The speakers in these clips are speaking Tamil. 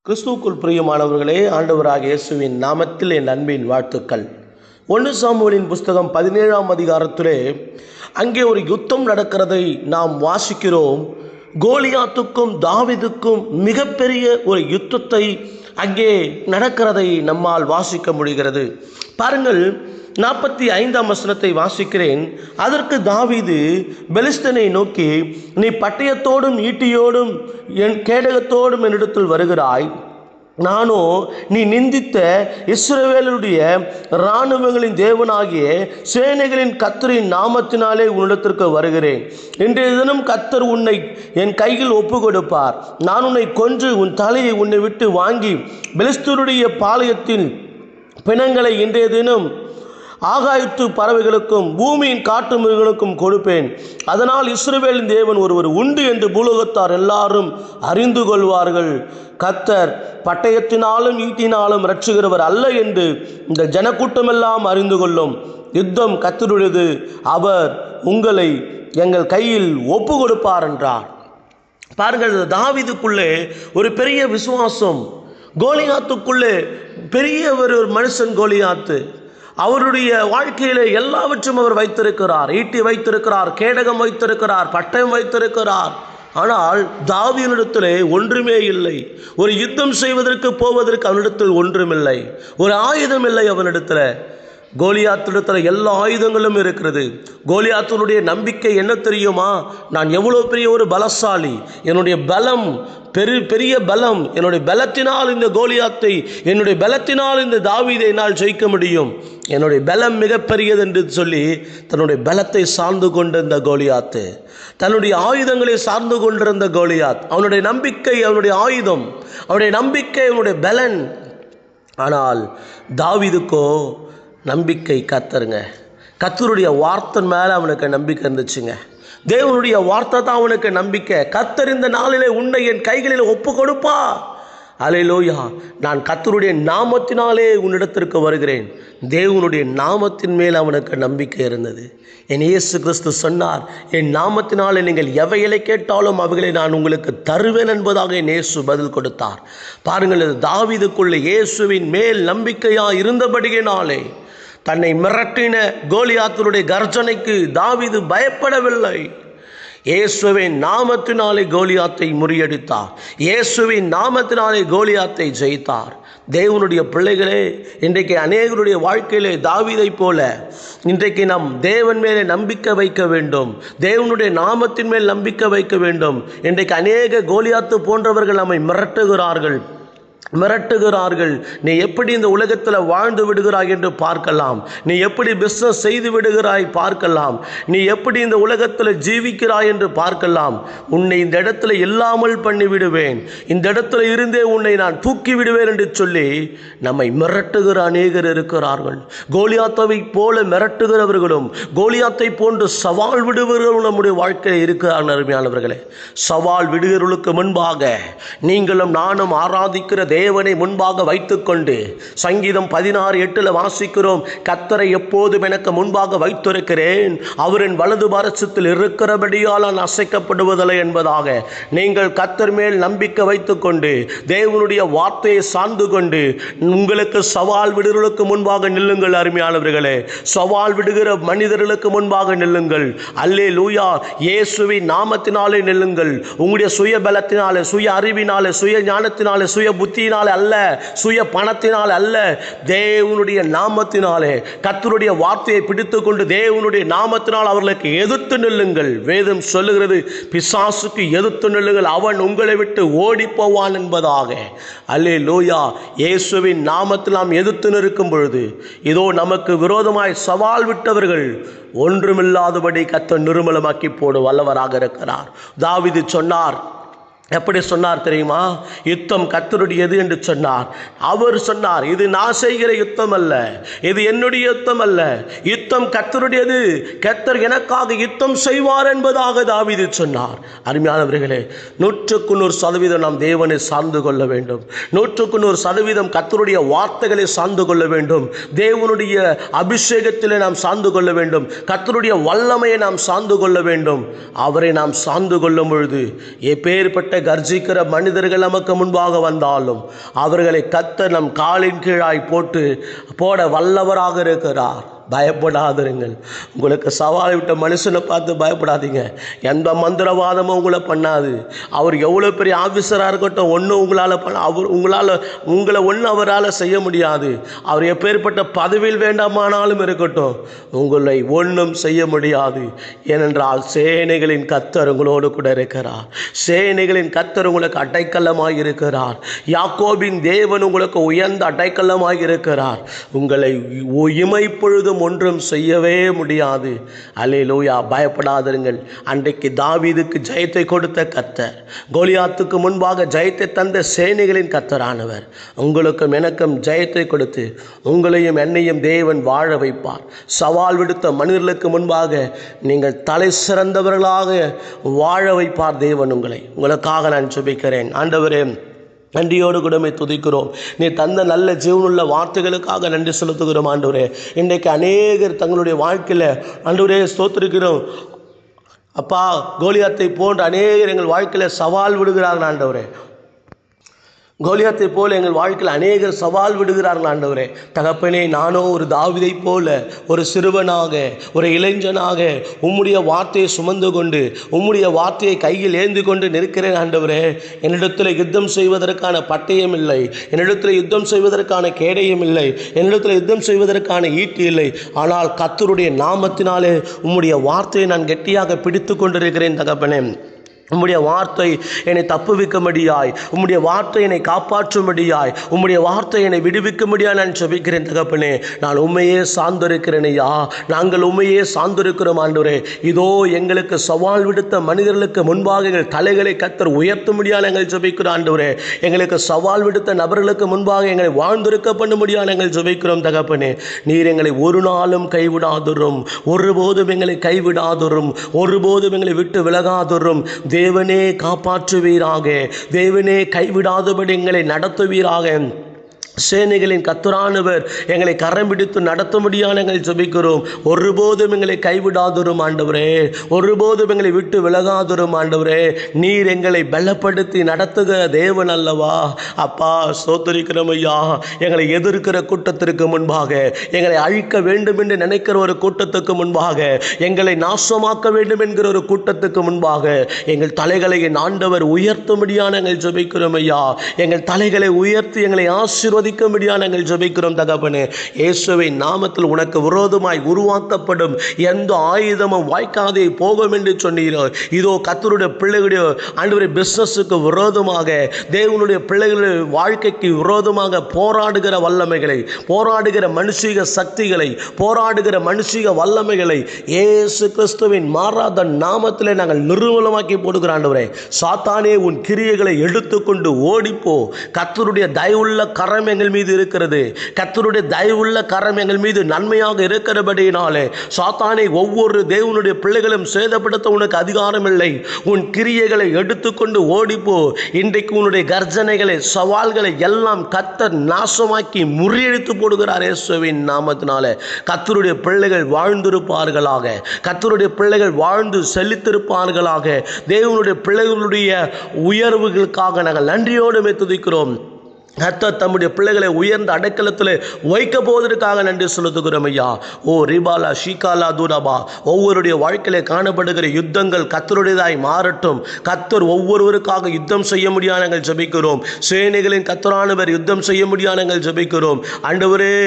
கிறிஸ்துவுக்குள் பிரியமானவர்களே, ஆண்டவராகிய இயேசுவின் நாமத்தில் என் அன்பின் வாழ்த்துக்கள். 1 சாமுவேலின் புஸ்தகம் 17ஆம் அதிகாரத்திலே அங்கே ஒரு யுத்தம் நடக்கிறதை நாம் வாசிக்கிறோம். கோலியாத்துக்கும் தாவீதுக்கும் மிகப்பெரிய ஒரு யுத்தத்தை அங்கே நடக்கிறதை நம்மால் வாசிக்க முடிகிறது. பாருங்கள், 45ஆம் வசனத்தை வாசிக்கிறேன். அதற்கு தாவீது பெலிஸ்தனை நோக்கி, நீ பட்டயத்தோடும் ஈட்டியோடும் என் கேடகத்தோடும் என்னிடத்தில் வருகிறாய், நானோ நீ நிந்தித்த இஸ்ரவேலுடைய இராணுவங்களின் தேவனாகிய சேனைகளின் கர்த்தரின் நாமத்தினாலே உன்னிடத்திற்கு வருகிறேன். இன்றைய தினம் கர்த்தர் உன்னை என் கையில் ஒப்பு கொடுப்பார். நான் உன்னை கொன்று உன் தலையை உன்னை விட்டு வாங்கி பெலிஸ்தருடைய பாளையத்தின் பிணங்களை இன்றைய தினம் ஆகாயத்து பறவைகளுக்கும் பூமியின் காட்டு மிருகங்களுக்கும் கொடுப்பேன். அதனால் இஸ்ரவேலின் தேவன் ஒருவர் உண்டு என்று பூலோகத்தார் எல்லாரும் அறிந்து கொள்வார்கள். கர்த்தர் பட்டயத்தினாலும் ஈட்டினாலும் இரட்சிக்கிறவர் அல்ல என்று இந்த ஜனக்கூட்டமெல்லாம் அறிந்து கொள்ளும். யுத்தம் கர்த்தருடையது, அவர் உங்களை எங்கள் கையில் ஒப்பு கொடுப்பார் என்றார். பாருங்கள், தாவீதுக்குள்ளே ஒரு பெரிய விசுவாசம். கோலியாத்துக்குள்ளே பெரிய ஒரு மனுஷன் கோலியாத்து. அவருடைய வாழ்க்கையிலே எல்லாவற்றும் அவர் வைத்திருக்கிறார். ஈட்டி வைத்திருக்கிறார், கேடகம் வைத்திருக்கிறார், பட்டயம் வைத்திருக்கிறார். ஆனால் தாவீதினிடத்திலே ஒன்றுமே இல்லை. ஒரு யுத்தம் செய்வதற்கு போவதற்கு அவனிடத்தில் ஒன்றுமில்லை. ஒரு ஆயுதம் இல்லை அவனிடத்தில். கோலியாத்திடத்தில் எல்லா ஆயுதங்களும் இருக்கிறது. கோலியாத்தினுடைய நம்பிக்கை என்ன தெரியுமா? நான் எவ்வளோ பெரிய ஒரு பலசாலி, என்னுடைய பலம் பெரிய பலம், என்னுடைய பலத்தினால் இந்த கோலியாத்தை, என்னுடைய பலத்தினால் இந்த தாவீதை என்னால் ஜெயிக்க முடியும், என்னுடைய பலம் மிகப்பெரியது என்று சொல்லி தன்னுடைய பலத்தை சார்ந்து கொண்டிருந்த கோலியாத்து, தன்னுடைய ஆயுதங்களை சார்ந்து கொண்டிருந்த கோலியாத். அவனுடைய நம்பிக்கை அவனுடைய ஆயுதம், அவனுடைய நம்பிக்கை அவனுடைய பலன். ஆனால் தாவீதுக்கோ நம்பிக்கை கர்த்தருங்க. கர்த்தருடைய வார்த்தை மேலே அவனுக்கு நம்பிக்கை இருந்துச்சுங்க. தேவனுடைய வார்த்தை தான் அவனுக்கு நம்பிக்கை. கர்த்தர் இந்த நாளிலே உன்னை என் கைகளில் ஒப்பு கொடுப்பா. அல்லேலூயா. நான் கர்த்தருடைய நாமத்தினாலே உன்னிடத்திற்கு வருகிறேன். தேவனுடைய நாமத்தின் மேல் அவனுக்கு நம்பிக்கை இருந்தது. என் இயேசு கிறிஸ்து சொன்னார், என் நாமத்தினாலே நீங்கள் எவைகளை கேட்டாலும் அவைகளை நான் உங்களுக்கு தருவேன் என்பதாக என் இயேசு பதில் கொடுத்தார். பாருங்கள், தாவீதுக்குள்ளே இயேசுவின் மேல் நம்பிக்கையாக இருந்தபடியினாலே தன்னை மிரட்டின கோலியாத்தினுடைய கர்ஜனைக்கு தாவீது பயப்படவில்லை. இயேசுவின் நாமத்தினாலே கோலியாத்தை முறியடித்தார். இயேசுவின் நாமத்தினாலே கோலியாத்தை ஜெயித்தார். தேவனுடைய பிள்ளைகளே, இன்றைக்கு அநேகருடைய வாழ்க்கையிலே தாவீதை போல இன்றைக்கு நாம் தேவன் மேலே நம்பிக்கை வைக்க வேண்டும். தேவனுடைய நாமத்தின் மேல் நம்பிக்கை வைக்க வேண்டும். இன்றைக்கு அநேக கோலியாத்து போன்றவர்கள் நம்மை மிரட்டுகிறார்கள். நீ எப்படி இந்த உலகத்தில் வாழ்ந்து விடுகிறாய் என்று பார்க்கலாம். நீ எப்படி பிஸ்னஸ் செய்து விடுகிறாய் பார்க்கலாம். நீ எப்படி இந்த உலகத்தில் ஜீவிக்கிறாய் என்று பார்க்கலாம். உன்னை இந்த இடத்துல இல்லாமல் பண்ணிவிடுவேன், இந்த இடத்துல இருந்தே உன்னை நான் தூக்கி விடுவேன் என்று சொல்லி நம்மை மிரட்டுகிற அநேகர் இருக்கிறார்கள். கோலியாத்தை போல மிரட்டுகிறவர்களும் கோலியாத்தை போன்று சவால் விடுகிறவர்களும் நம்முடைய வாழ்க்கையில் இருக்கிறார்கள். அருமையானவர்களே, சவால் விடுகிறவர்களுக்கு முன்பாக நீங்களும் நானும் ஆராதிக்கிற தேவனை முன்பாக வைத்துக்கொண்டு, சங்கீதம் 16:8 வாசிக்கிறோம், கர்த்தரை எப்போதும் எனக்கு முன்பாக வைத்திருக்கிறேன், அவரின் வலது பாரசத்தில் இருக்கிறபடியால் நான் அசைக்கப்படுவதில்லை என்பதாக நீங்கள் கர்த்தர் மேல் நம்பிக்கை வைத்துக்கொண்டு தேவனுடைய வார்த்தையை சார்ந்து கொண்டு உங்களுக்கு சவால் விடுகிறவர்களுக்கு முன்பாக நில்லுங்கள். அருமையானவர்களே, சவால் விடுகிற மனிதர்களுக்கு முன்பாக நில்லுங்கள். அல்லேலூயா. இயேசுவின் நாமத்தினாலே நில்லுங்கள். உங்களுடைய சுய பலத்தினாலே, சுய அறிவினாலே, சுய ஞானத்தினாலே, சுய புத்தியினாலே அல்ல, சுய பணத்தினால் அல்ல, தேவனுடைய நாமத்தினாலே கர்த்தருடைய வார்த்தையை பிடித்துக் கொண்டு தேவனுடைய நாமத்தினால் அவர்களுக்கு எதிர்த்து நில்லுங்கள். வேதம் சொல்லுகிறது, பிசாசுக்கு எதிர்த்து நில்லுங்கள், அவன் உங்களை விட்டு ஓடி போவான் என்பதாக. அல்லேலூயா. இயேசுவின் நாமத்தில் நாம் எதிர்த்து நிற்கும் பொழுது இதோ நமக்கு விரோதமாய் சவால் விட்டவர்கள் ஒன்றுமில்லாதபடி கர்த்தர் நிர்மூலமாக்கி போட வல்லவராக இருக்கிறார். தாவீது சொன்னார், எப்படி சொன்னார் தெரியுமா? யுத்தம் கர்த்தருடையது என்று சொன்னார். அவர் சொன்னார், இது நான் செய்கிற யுத்தம் அல்ல, இது என்னுடைய யுத்தம் அல்ல, யுத்தம் கர்த்தருடையது, கர்த்தர் எனக்காக யுத்தம் செய்வார் என்பதாக தாவீது சொன்னார். அருமையானவர்களே, 100% நாம் தேவனை சார்ந்து கொள்ள வேண்டும். 100% கர்த்தருடைய வார்த்தைகளை சார்ந்து கொள்ள வேண்டும். தேவனுடைய அபிஷேகத்திலே நாம் சார்ந்து கொள்ள வேண்டும். கர்த்தருடைய வல்லமையை நாம் சார்ந்து கொள்ள வேண்டும். அவரை நாம் சார்ந்து கொள்ளும் பொழுது எப்பேற்பட்ட எப்பேற்பட்ட கர்ஜிக்கிற மனிதர்கள் நமக்கு முன்பாக வந்தாலும் அவர்களை கர்த்தர் நம் காலின் கீழாய் போட வல்லவராக இருக்கிறார். பயப்படாதிருங்கள். உங்களுக்கு சவால் விட்ட மனுஷனை பார்த்து பயப்படாதீங்க. எந்த மந்திரவாதமும் உங்களை பண்ணாது. அவர் எவ்வளோ பெரிய ஆஃபீஸராக இருக்கட்டும், ஒன்றும் உங்களை ஒன்றும் அவரால் செய்ய முடியாது. அவர் எப்பேற்பட்ட பதவியில் வேண்டாமானாலும் இருக்கட்டும், உங்களை ஒன்றும் செய்ய முடியாது. ஏனென்றால் சேனைகளின் கர்த்தர் உங்களோடு கூட இருக்கிறார். சேனைகளின் கர்த்தர் உங்களுக்கு அடைக்கலமாய் இருக்கிறார். யாக்கோபின் தேவன் உங்களுக்கு உயர்ந்த அடைக்கலமாய் இருக்கிறார். உங்களை இமைப்பொழுதும் ஒன்றும் செய்யவே முடியாது. அல்லேலூயா. பயப்படாதிருங்கள். அன்றைக்கு தாவீதுக்கு ஜெயத்தை கொடுத்த கர்த்தர், கோலியாத்துக்கு முன்பாக ஜெயத்தை தந்த சேனைகளின் கர்த்தரானவர் உங்களுக்கும் எனக்கும் ஜெயத்தை கொடுத்து உங்களையும் என்னையும் தேவன் வாழ வைப்பார். சவால் விடுத்த மனிதர்களுக்கு முன்பாக நீங்கள் தலை சிறந்தவர்களாக வாழ வைப்பார் தேவன் உங்களுக்காக நான் ஜெபிக்கிறேன். ஆண்டவரே, நன்றியோடு கூடமே துதிக்கிறோம். நீ தந்த நல்ல ஜீவனுள்ள வார்த்தைகளுக்காக நன்றி செலுத்துகிறோம். ஆண்டவரே, இன்றைக்கு அநேகர் தங்களுடைய வாழ்க்கையில் ஆண்டவரே ஸ்தோத்திரிக்கிறோம். அப்பா, கோலியாத்தை போன்ற அநேகர் எங்கள் வாழ்க்கையில் சவால் விடுகிறார்கள். ஆண்டவரே, கோலியாத்தை போல எங்கள் வாழ்க்கையில் அநேகர் சவால் விடுகிறார்கள். ஆண்டவரே, தகப்பனே, நானோ ஒரு தாவீதை போல ஒரு சிறுவனாக, ஒரு இளைஞனாக உம்முடைய வார்த்தையை சுமந்து கொண்டு உம்முடைய வார்த்தையை கையில் ஏந்தி கொண்டு நிற்கிறேன். ஆண்டவரே, என்னிடத்தில் யுத்தம் செய்வதற்கான பட்டயம் இல்லை, என்னிடத்தில் யுத்தம் செய்வதற்கான கேடயம் இல்லை, என்னிடத்தில் யுத்தம் செய்வதற்கான ஈட்டி இல்லை. ஆனால் கர்த்தருடைய நாமத்தினாலே உம்முடைய வார்த்தையை நான் கெட்டியாக பிடித்து கொண்டிருக்கிறேன். தகப்பனே, உம்முடைய வார்த்தை என்னை தப்புவிக்கும்படியாய், உம்முடைய வார்த்தை என்னை காப்பாற்றும்படியாய், உம்முடைய வார்த்தை என்னை விடுவிக்கும்படியாய் நான் ஜெபிக்கிறேன். தகப்பனே, நான் உண்மையே சார்ந்திருக்கிறேன் ஐயா. நாங்கள் உண்மையே சார்ந்திருக்கிறோம். ஆண்டவரே, இதோ எங்களுக்கு சவால் விடுத்த மனிதர்களுக்கு முன்பாக எங்கள் தலைகளை கர்த்தர் உயர்த்தும்படியாக நாங்கள் ஜெபிக்கிறோம். ஆண்டவரே, எங்களுக்கு சவால் விடுத்த நபர்களுக்கு முன்பாக எங்களை வாழ்ந்திருக்க பண்ணும்படியாக நாங்கள் ஜெபிக்கிறோம். தகப்பனே, நீர் எங்களை ஒரு நாளும் கைவிடாதரும், ஒருபோதும் எங்களை கைவிடாதரும், ஒருபோதும் எங்களை விட்டு விலகாதரும். தேவனே காப்பாற்றுவீராக, தேவனே கைவிடாதபடி எங்களை நடத்துவீராக. சேனைகளின் கர்த்தரானவர் எங்களை கரம் பிடித்து நடத்தும்படியாக நாங்கள் ஜெபிக்கிறோம். ஒருபோதும் எங்களை கைவிடாதரும் ஆண்டவரே, ஒருபோதும் எங்களை விட்டு விலகாதரும் ஆண்டவரே. நீர் எங்களை பலப்படுத்தி நடத்துகிற தேவன் அல்லவா? அப்பா, ஸ்தோத்திரிக்கிறோம் ஐயா. எங்களை எதிர்க்கிற கூட்டத்திற்கு முன்பாக, எங்களை அழிக்க வேண்டும் என்று நினைக்கிற ஒரு கூட்டத்துக்கு முன்பாக, எங்களை நாசமாக்க வேண்டும் என்கிற ஒரு கூட்டத்துக்கு முன்பாக எங்கள் தலைகளை ஆண்டவர் உயர்த்தும்படியாக நாங்கள் ஜெபிக்கிறோம் ஐயா. எங்கள் தலைகளை உயர்த்தி எங்களை ஆசீர்வதி நாங்கள் ஜெபிக்கிறோம். தகப்பனே, இயேசுவின் நாமத்தில் உனக்கு விரோதமாய் உருவாக்கப்படும் எந்த ஆயுதமும் வாய்க்காதே போகும் என்று சொன்னீரோ. இதோ கர்த்தருடைய பிள்ளைகளுடைய ஆண்டவரே பிசினஸுக்கு விரோதமாக, தேவனுடைய பிள்ளைகளுடைய வாழ்க்கைக்கு விரோதமாக போராடுகிற வல்லமைகளை, போராடுகிற மனுஷீக சக்திகளை, போராடுகிற மனுஷீக வல்லமைகளை இயேசு கிறிஸ்துவின் மாறாத நாமத்திலே நாங்கள் நிர்மூலமாக்கி போடுகிற ஆண்டவரே. சாத்தானே, உன் கிரியைகளை எடுத்துக்கொண்டு ஓடிப்போ. கர்த்தருடைய தயவுள்ள கரம் எங்கள் மீது இருக்கிறது. கர்த்தருடைய தயவுள்ள கரம் எங்கள் மீது நன்மையாக இருக்கிறபடியினாலே சாத்தானை ஒவ்வொரு தேவனுடைய பிள்ளைகளும் சேதப்படுத்த உனக்கு அதிகாரம் இல்லை. உன் கிரியைகளை எடுத்துக்கொண்டு ஓடிப்போ. இன்றைக்கு உன்னுடைய கர்ஜனைகளை, சவால்களை எல்லாம் கர்த்தர் நாசமாக்கி முறியடித்து போடுகிறார் இயேசுவின் நாமத்தினாலே. கர்த்தருடைய பிள்ளைகள் வாழ்ந்திருப்பார்களாக, கர்த்தருடைய பிள்ளைகள் வாழ்ந்து செழித்திருப்பார்களாக. தேவனுடைய பிள்ளைகளுடைய உயர்வுகளுக்காக நாங்கள் நன்றியோடு துதிக்கிறோம். கர்த்தர் தம்முடைய பிள்ளைகளை உயர்ந்த அடைக்கலத்தில் வைக்க போவதற்காக நன்றி செலுத்துகிறோம் ஐயா. ஓ ரிபாலா ஷீகாலா தூராபா, ஒவ்வொருடைய வாழ்க்கையில காணப்படுகிற யுத்தங்கள் கர்த்தருடையதாய் மாறட்டும். கர்த்தர் ஒவ்வொருவருக்காக யுத்தம் செய்ய முடியாது நாங்கள் ஜெபிக்கிறோம். சேனைகளின் கர்த்தரானவர் யுத்தம் செய்ய முடியாது நாங்கள் ஜெபிக்கிறோம். ஆண்டவரே,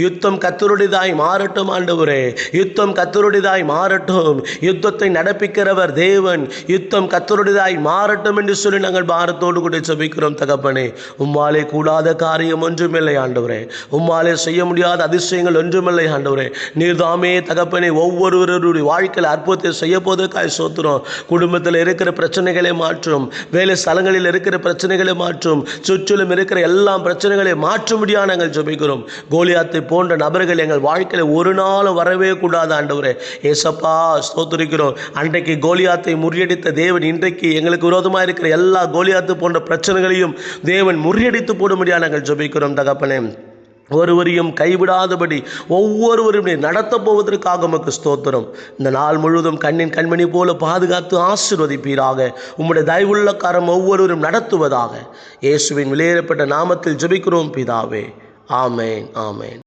யுத்தம் கர்த்தருடையதாய் மாறட்டும். ஆண்டவரே, யுத்தம் கர்த்தருடையதாய் மாறட்டும். யுத்தத்தை நடப்பிக்கிறவர் தேவன். யுத்தம் கர்த்தருடையதாய் மாறட்டும் என்று சொல்லி நாங்கள் பாரத்தோடு கூட ஜெபிக்கிறோம். தகப்பனே, உம்மாலே கூடாத காரியம் ஒன்றுமில்லை ஆண்டவரே. உம்மாலே செய்ய முடியாத அதிசயங்கள் ஒன்றுமில்லை ஆண்டவரே. நீர்தாமே தகப்பனே ஒவ்வொருவருடைய வாழ்க்கையில் அற்புதத்தை செய்ய போவதற்காக ஸ்தோத்திரம். குடும்பத்தில் இருக்கிற பிரச்சனைகளை மாற்றும், வேலை ஸ்தலங்களில் இருக்கிற பிரச்சனைகளை மாற்றும், சுற்றிலும் இருக்கிற எல்லா பிரச்சனைகளை மாற்றும்படியாக நாங்கள் ஜெபிக்கிறோம். கோலியாத்தை போன்ற நபர்கள் எங்கள் வாழ்க்கையில் ஒரு நாள் வரவே கூடாது ஆண்டவரே. ஏசப்பா, ஸ்தோத்திரிக்கிறோம். அன்றைக்கு கோலியாத்தை முறியடித்த தேவன் இன்றைக்கு எங்களுக்கு விரோதமாக இருக்கிற எல்லா கோலியாத்து போன்ற பிரச்சனைகளையும் தேவன் முறியடித்து போடும்படியாக நாங்கள் ஜெபிக்கிறோம். தகப்பனே, ஒருவரையும் கைவிடாதபடி ஒவ்வொருவரையும் நடத்தப் போவதற்காக உமக்கு ஸ்தோத்திரம். இந்த நாள் முழுவதும் கண்ணின் கண்மணி போல பாதுகாத்து ஆசீர்வதிப்பீராக. உம்முடைய தயவுள்ள கரம் ஒவ்வொருவரும் நடத்துவதாக. இயேசுவின் விலையேறப்பட்ட நாமத்தில் ஜெபிக்கிறோம் பிதாவே. ஆமேன், ஆமேன்.